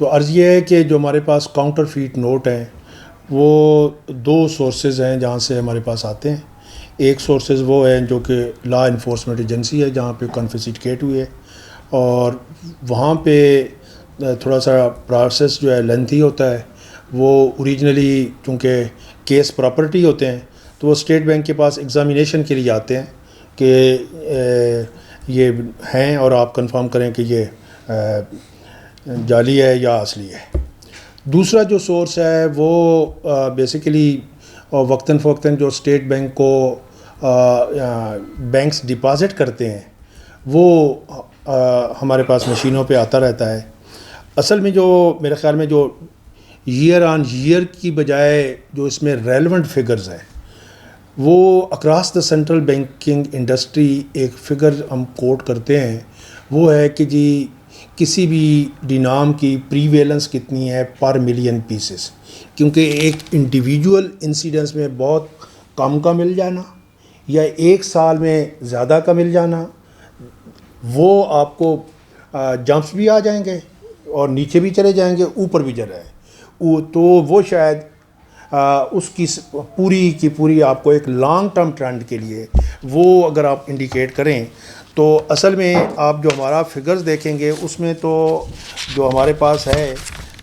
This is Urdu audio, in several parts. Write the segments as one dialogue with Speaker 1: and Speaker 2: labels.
Speaker 1: تو عرض یہ ہے کہ جو ہمارے پاس کاؤنٹر فیٹ نوٹ ہیں وہ دو سورسز ہیں جہاں سے ہمارے پاس آتے ہیں. ایک سورسز وہ ہیں جو کہ لا انفورسمنٹ ایجنسی ہے جہاں پہ کنفسکیٹ ہوئی ہے, اور وہاں پہ تھوڑا سا پروسیس جو ہے لینتھی ہوتا ہے. وہ اوریجنلی چونکہ کیس پراپرٹی ہوتے ہیں تو وہ اسٹیٹ بینک کے پاس ایگزامینیشن کے لیے آتے ہیں کہ یہ ہیں اور آپ کنفرم کریں کہ یہ جعلی ہے یا اصلی ہے. دوسرا جو سورس ہے وہ بیسیکلی وقتاً فوقتاً جو اسٹیٹ بینک کو بینکس ڈپازٹ کرتے ہیں وہ ہمارے پاس مشینوں پہ آتا رہتا ہے. اصل میں جو میرے خیال میں جو ایئر آن ایئر کی بجائے جو اس میں ریلیونٹ فگرز ہیں وہ across the central banking industry ایک فگر ہم کوٹ کرتے ہیں, وہ ہے کہ جی کسی بھی ڈینام کی پریویلنس کتنی ہے پر ملین پیسز, کیونکہ ایک انڈیویجول انسیڈنس میں بہت کم کا مل جانا یا ایک سال میں زیادہ کا مل جانا, وہ آپ کو جمپس بھی آ جائیں گے اور نیچے بھی چلے جائیں گے, اوپر بھی چلے جائیں, تو وہ شاید اس کی پوری کی پوری آپ کو ایک لانگ ٹرم ٹرینڈ کے لیے وہ اگر آپ انڈیکیٹ کریں تو اصل میں آپ جو ہمارا فگرز دیکھیں گے اس میں تو جو ہمارے پاس ہے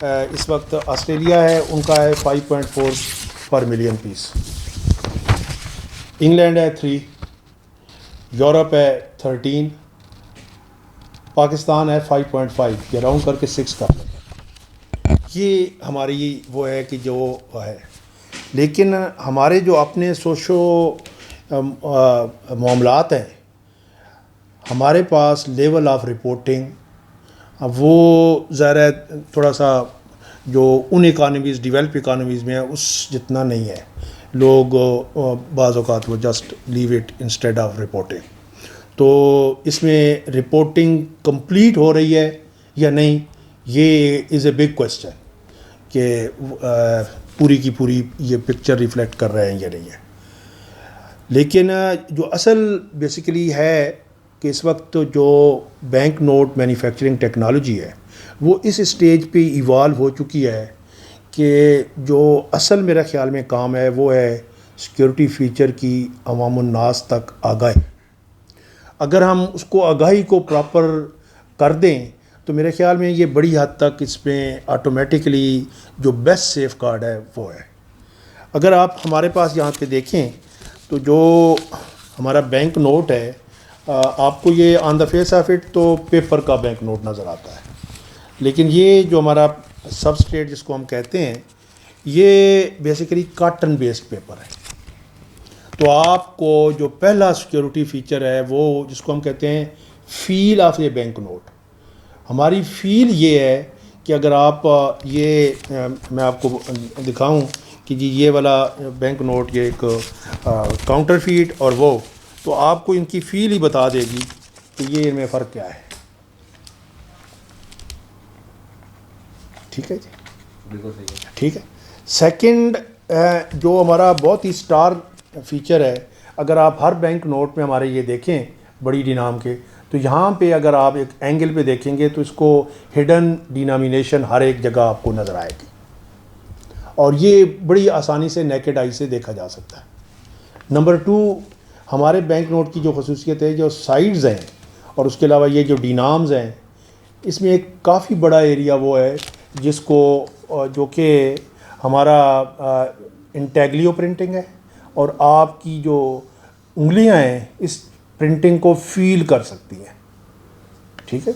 Speaker 1: اس وقت آسٹریلیا ہے ان کا ہے 5.4 پر ملین پیس, انگلینڈ ہے 3, یورپ ہے 13, پاکستان ہے 5.5, یہ راؤنڈ کر کے 6 کر لیں. یہ ہماری وہ ہے کہ جو ہے, لیکن ہمارے جو اپنے سوشو معاملات ہیں ہمارے پاس لیول آف رپورٹنگ وہ ظاہر ہے تھوڑا سا جو ان اکانومیز ڈیولپ اکانومیز میں ہے اس جتنا نہیں ہے. لوگ بعض اوقات وہ just leave it instead of reporting. تو اس میں رپورٹنگ کمپلیٹ ہو رہی ہے یا نہیں, یہ از اے بگ کویسچن کہ پوری کی پوری یہ پکچر ریفلیکٹ کر رہے ہیں یا نہیں ہے. لیکن جو اصل بیسیکلی ہے کہ اس وقت جو بینک نوٹ مینوفیکچرنگ ٹیکنالوجی ہے وہ اس اسٹیج پہ ایوالو ہو چکی ہے کہ جو اصل میرا خیال میں کام ہے وہ ہے سیکیورٹی فیچر کی عوام الناس تک آگاہی. اگر ہم اس کو آگاہی کو پراپر کر دیں تو میرے خیال میں یہ بڑی حد تک اس میں آٹومیٹکلی جو بیسٹ سیف گارڈ ہے وہ ہے. اگر آپ ہمارے پاس یہاں پہ دیکھیں تو جو ہمارا بینک نوٹ ہے آپ کو یہ آن دا فیس آف اٹ تو پیپر کا بینک نوٹ نظر آتا ہے, لیکن یہ جو ہمارا سبسٹریٹ جس کو ہم کہتے ہیں یہ بیسیکلی کاٹن بیسڈ پیپر ہے. تو آپ کو جو پہلا سیکیورٹی فیچر ہے وہ جس کو ہم کہتے ہیں فیل آف اے بینک نوٹ, ہماری فیل یہ ہے کہ اگر آپ یہ میں آپ کو دکھاؤں کہ جی یہ والا بینک نوٹ یہ ایک کاؤنٹر فیٹ اور وہ, تو آپ کو ان کی فیل ہی بتا دے گی کہ یہ ان میں فرق کیا ہے. ٹھیک ہے جی,
Speaker 2: بالکل صحیح ہے.
Speaker 1: ٹھیک ہے. سیکنڈ جو ہمارا بہت ہی اسٹار فیچر ہے, اگر آپ ہر بینک نوٹ میں ہمارے یہ دیکھیں بڑی ڈینام کے, تو یہاں پہ اگر آپ ایک اینگل پہ دیکھیں گے تو اس کو ہڈن ڈینامینیشن ہر ایک جگہ آپ کو نظر آئے گی, اور یہ بڑی آسانی سے نیکڈ آئی سے دیکھا جا سکتا ہے. نمبر 2, ہمارے بینک نوٹ کی جو خصوصیت ہے جو سائڈز ہیں اور اس کے علاوہ یہ جو ڈینامز ہیں اس میں ایک کافی بڑا ایریا وہ ہے جس کو جو کہ ہمارا انٹیگلیو پرنٹنگ ہے, اور آپ کی جو انگلیاں ہیں اس پرنٹنگ کو فیل کر سکتی ہیں. ٹھیک ہے.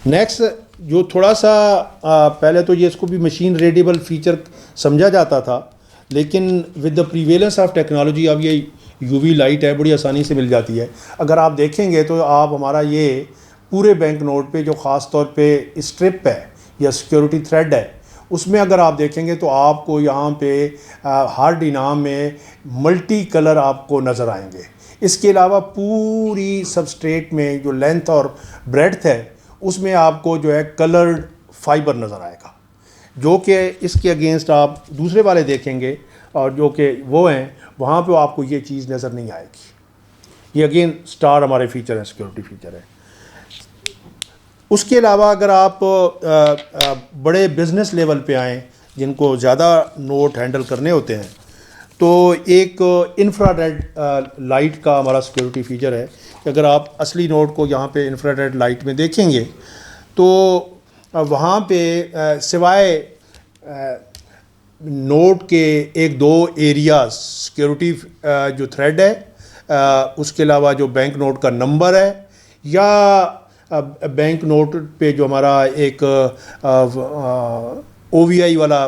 Speaker 1: نیکسٹ جو تھوڑا سا پہلے تو یہ اس کو بھی مشین ریڈیبل فیچر سمجھا جاتا تھا, لیکن ود دا پریویلنس آف ٹیکنالوجی اب یہ یو وی لائٹ ہے بڑی آسانی سے مل جاتی ہے. اگر آپ دیکھیں گے تو آپ ہمارا یہ پورے بینک نوٹ پہ جو خاص طور پہ اسٹرپ ہے یا سیکیورٹی تھریڈ ہے اس میں اگر آپ دیکھیں گے تو آپ کو یہاں پہ ہر ڈینام میں ملٹی کلر آپ کو نظر آئیں گے. اس کے علاوہ پوری سبسٹریٹ میں جو لینتھ اور بریڈتھ ہے اس میں آپ کو جو ہے کلرڈ فائبر نظر آئے گا, جو کہ اس کے اگینسٹ آپ دوسرے والے دیکھیں گے اور جو کہ وہ ہیں وہاں پہ آپ کو یہ چیز نظر نہیں آئے گی. یہ اگین سٹار ہمارے فیچر ہیں, سیکیورٹی فیچر ہے. اس کے علاوہ اگر آپ بڑے بزنس لیول پہ آئیں جن کو زیادہ نوٹ ہینڈل کرنے ہوتے ہیں تو ایک انفرا ریڈ لائٹ کا ہمارا سیکیورٹی فیچر ہے کہ اگر آپ اصلی نوٹ کو یہاں پہ انفرا ریڈ لائٹ میں دیکھیں گے تو وہاں پہ سوائے نوٹ کے ایک دو ایریاز سیکیورٹی جو تھریڈ ہے اس کے علاوہ جو بینک نوٹ کا نمبر ہے یا بینک نوٹ پہ جو ہمارا ایک او وی آئی والا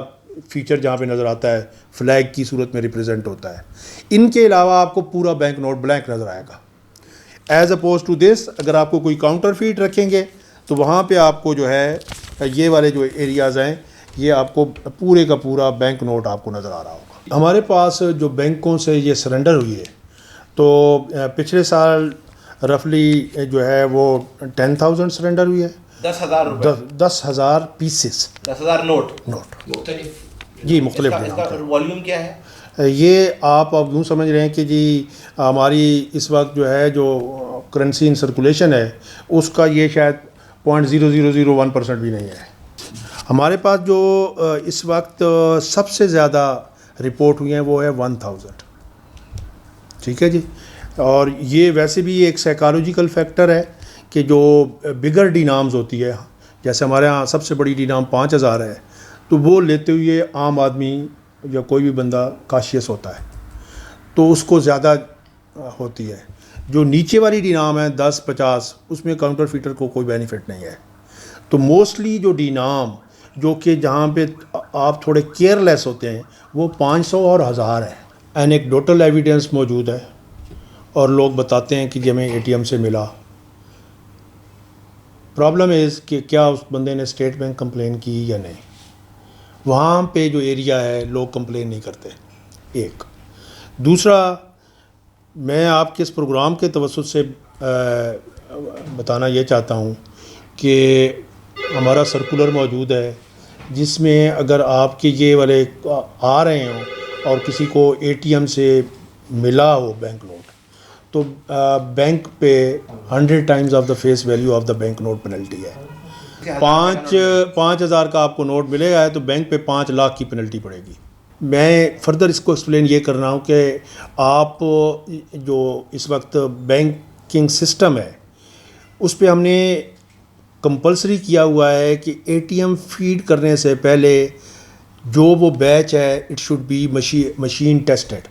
Speaker 1: فیچر جہاں پہ نظر آتا ہے فلیگ کی صورت میں ریپرزینٹ ہوتا ہے، ان کے علاوہ آپ کو پورا بینک نوٹ بلینک نظر آئے گا. ایز اپوز ٹو دس اگر آپ کو کوئی کاؤنٹر فیٹ رکھیں گے تو وہاں پہ آپ کو جو ہے یہ والے جو ایریاز ہیں یہ آپ کو پورے کا پورا بینک نوٹ آپ کو نظر آ رہا ہوگا. ہمارے پاس جو بینکوں سے یہ سرنڈر ہوئی ہے تو پچھلے سال رفلی جو ہے وہ 10,000 سرنڈر ہوئی ہے. 10,000 پیسز،
Speaker 2: 10,000 نوٹ
Speaker 1: مختلف جی مختلف.
Speaker 2: والیوم کیا ہے
Speaker 1: یہ آپ اب یوں سمجھ رہے ہیں کہ جی ہماری اس وقت جو ہے جو کرنسی ان سرکولیشن ہے اس کا یہ شاید 0.0001% بھی نہیں ہے. ہمارے پاس جو اس وقت سب سے زیادہ رپورٹ ہوئی ہیں وہ ہے 1,000. ٹھیک ہے جی. اور یہ ویسے بھی ایک سائیکالوجیکل فیکٹر ہے کہ جو بگر ڈینامز ہوتی ہے جیسے ہمارے ہاں سب سے بڑی ڈینام 5,000 ہے تو وہ لیتے ہوئے عام آدمی یا کوئی بھی بندہ کاشیس ہوتا ہے تو اس کو زیادہ ہوتی ہے. جو نیچے والی ڈینام ہے 10-50 اس میں کاؤنٹر فیٹر کو کوئی بینیفٹ نہیں ہے. تو موسٹلی جو ڈینام جو کہ جہاں پہ آپ تھوڑے کیئر لیس ہوتے ہیں وہ 500 اور 1,000 ہے. اینیکڈوٹل ایویڈنس موجود ہے اور لوگ بتاتے ہیں کہ جی ہمیں اے ٹی ایم سے ملا. پرابلم از کہ کیا اس بندے نے اسٹیٹ بینک کمپلین کی یا نہیں. وہاں پہ جو ایریا ہے لوگ کمپلین نہیں کرتے. ایک دوسرا میں آپ کے اس پروگرام کے توسط سے بتانا یہ چاہتا ہوں کہ ہمارا سرکولر موجود ہے جس میں اگر آپ کے یہ والے آ رہے ہوں اور کسی کو اے ٹی ایم سے ملا ہو بینک نوٹ تو بینک پہ 100 times of the face value of the bank note penalty ہے. 5,000 کا آپ کو نوٹ ملے گا تو بینک پہ 5 لاکھ کی پینلٹی پڑے گی. میں فردر اس کو ایکسپلین یہ کر رہا ہوں کہ آپ جو اس وقت بینکنگ سسٹم ہے اس پہ ہم نے کمپلسری کیا ہوا ہے کہ اے ٹی ایم فیڈ کرنے سے پہلے جو وہ بیچ ہے it should be machine tested.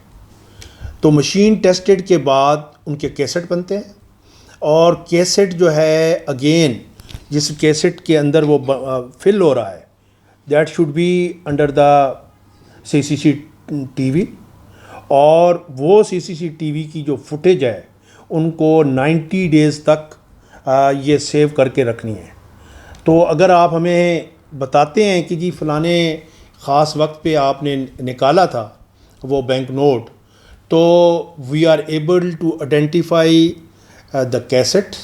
Speaker 1: تو مشین ٹیسٹڈ کے بعد ان کے کیسٹ بنتے ہیں اور کیسٹ جو ہے اگین جس کیسٹ کے اندر وہ فل ہو رہا ہے that should be under the CCC T V اور وہ CCC ٹی وی کی جو فوٹیج ہے ان کو 90 ڈیز تک یہ سیو کر کے رکھنی ہے. تو اگر آپ ہمیں بتاتے ہیں کہ جی فلانے خاص وقت پہ آپ نے نکالا تھا وہ بینک نوٹ تو we are able to identify the cassette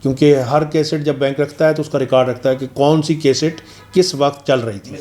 Speaker 1: کیونکہ ہر کیسٹ جب بینک رکھتا ہے تو اس کا ریکارڈ رکھتا ہے کہ کون سی کیسٹ کس وقت چل رہی تھی.